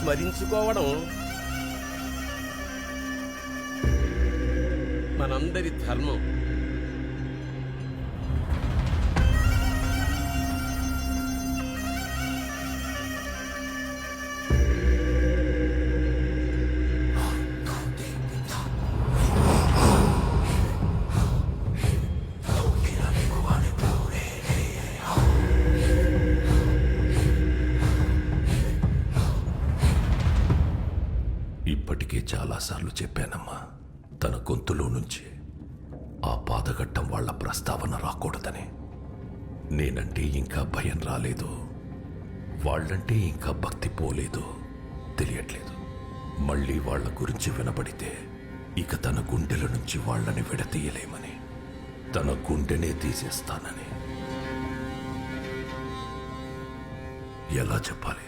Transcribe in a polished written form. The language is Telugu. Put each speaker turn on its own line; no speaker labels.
స్మరించుకోవడం మనందరి ధర్మం.
ఇప్పటికే చాలాసార్లు చెప్పానమ్మా, తన గొంతులో నుంచి ఆ పాదఘట్టం వాళ్ల ప్రస్తావన రాకూడదని. నేనంటే ఇంకా భయం రాలేదు, వాళ్ళంటే ఇంకా భక్తి పోలేదు, తెలియట్లేదు. మళ్ళీ వాళ్ల గురించి వినబడితే ఇక తన గుండెల నుంచి వాళ్ళని విడతీయలేమని, తన గుండెనే తీసేస్తానని. ఎలా చెప్పాలి?